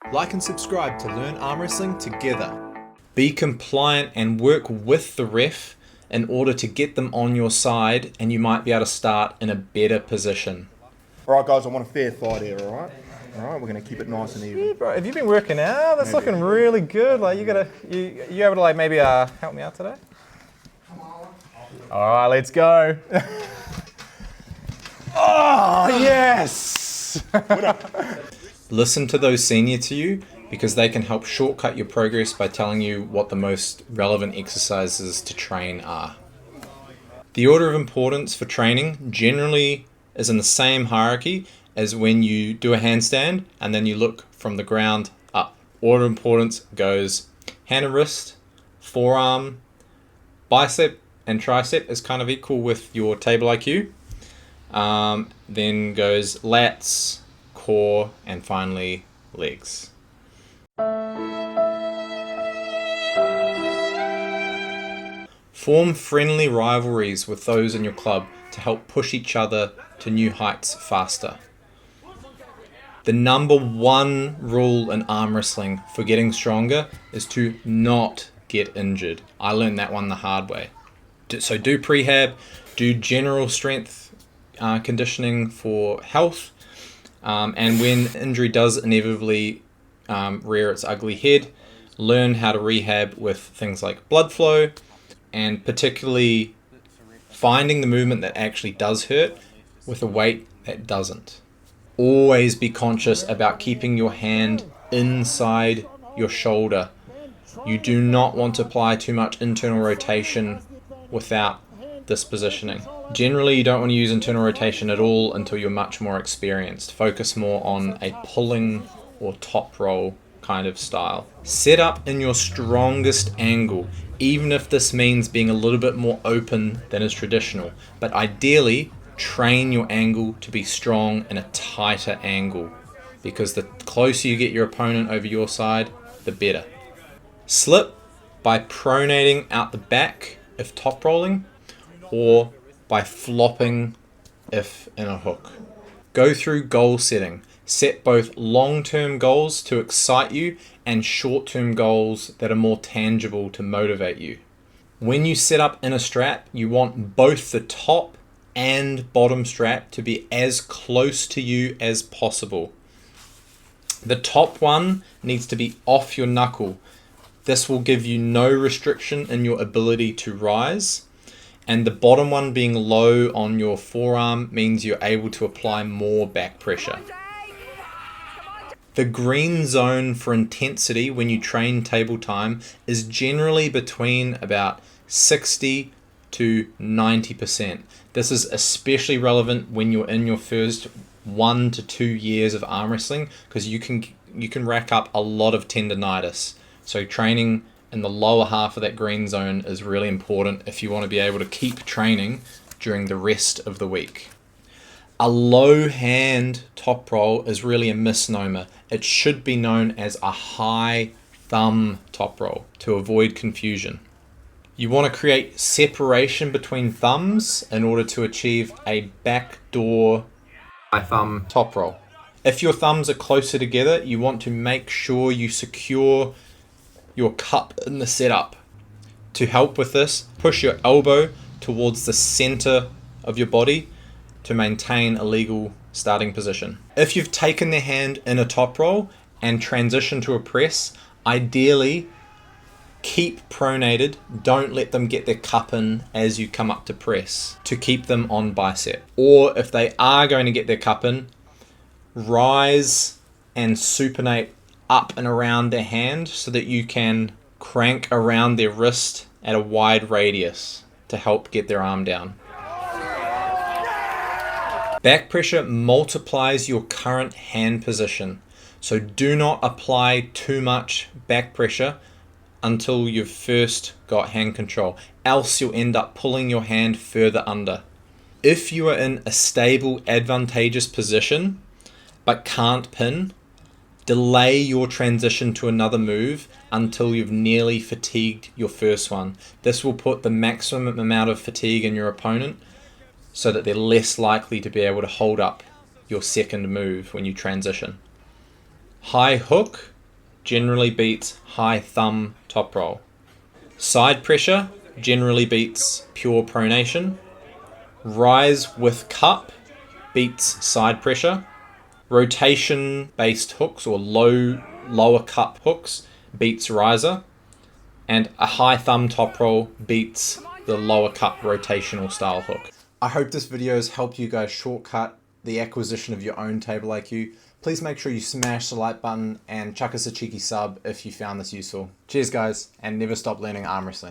Like and subscribe to learn arm wrestling together. Be compliant and work with the ref in order to get them on your side, and you might be able to start in a better position. Alright guys, I want a fair fight here, alright? Alright, we're going to keep it nice and even. Yeah, bro, have you been working out? That's looking really good. Like, you able to like maybe help me out today? All right, let's go. Oh, yes! Listen to those senior to you because they can help shortcut your progress by telling you what the most relevant exercises to train are. The order of importance for training generally is in the same hierarchy as when you do a handstand and then you look from the ground up. Order of importance goes hand and wrist, forearm, bicep and tricep is kind of equal with your table IQ. Then goes lats, core, and finally legs. Form friendly rivalries with those in your club to help push each other to new heights faster. The number one rule in arm wrestling for getting stronger is to not get injured. I learned that one the hard way. So do prehab, do general strength conditioning for health, and when injury does inevitably rear its ugly head, learn how to rehab with things like blood flow, and particularly finding the movement that actually does hurt with a weight that doesn't. Always be conscious about keeping your hand inside your shoulder. You do not want to apply too much internal rotation without this positioning. Generally, you don't want to use internal rotation at all until you're much more experienced. Focus more on a pulling or top roll kind of style. Set up in your strongest angle, even if this means being a little bit more open than is traditional. But ideally, train your angle to be strong in a tighter angle, because the closer you get your opponent over your side, the better. Slip by pronating out the back if top rolling, or by flopping if in a hook. Go through goal setting. Set both long-term goals to excite you and short-term goals that are more tangible to motivate you. When you set up in a strap, you want both the top and bottom strap to be as close to you as possible. The top one needs to be off your knuckle. This will give you no restriction in your ability to rise. And the bottom one being low on your forearm means you're able to apply more back pressure. The green zone for intensity when you train table time is generally between about 60 to 90%. This is especially relevant when you're in your first 1 to 2 years of arm wrestling, because you can rack up a lot of tendonitis. So training in the lower half of that green zone is really important if you want to be able to keep training during the rest of the week. A low hand top roll is really a misnomer. It should be known as a high thumb top roll to avoid confusion. You want to create separation between thumbs in order to achieve a backdoor high thumb top roll. If your thumbs are closer together, you want to make sure you secure your cup in the setup. To help with this, push your elbow towards the center of your body to maintain a legal starting position. If you've taken the hand in a top roll and transition to a press, ideally keep pronated. Don't let them get their cup in as you come up to press to keep them on bicep. Or if they are going to get their cup in, rise and supinate up and around their hand so that you can crank around their wrist at a wide radius to help get their arm down. Back pressure multiplies your current hand position, so do not apply too much back pressure until you've first got hand control, else you'll end up pulling your hand further under. If you are in a stable, advantageous position but can't pin, delay your transition to another move until you've nearly fatigued your first one. This will put the maximum amount of fatigue in your opponent so that they're less likely to be able to hold up your second move when you transition. High hook generally beats high thumb top roll. Side pressure generally beats pure pronation. Rise with cup beats side pressure. Rotation based hooks or lower cup hooks beats riser. And a high thumb top roll beats the lower cup rotational style hook. I hope this video has helped you guys shortcut the acquisition of your own table IQ. Please make sure you smash the like button and chuck us a cheeky sub if you found this useful. Cheers guys, and never stop learning arm wrestling.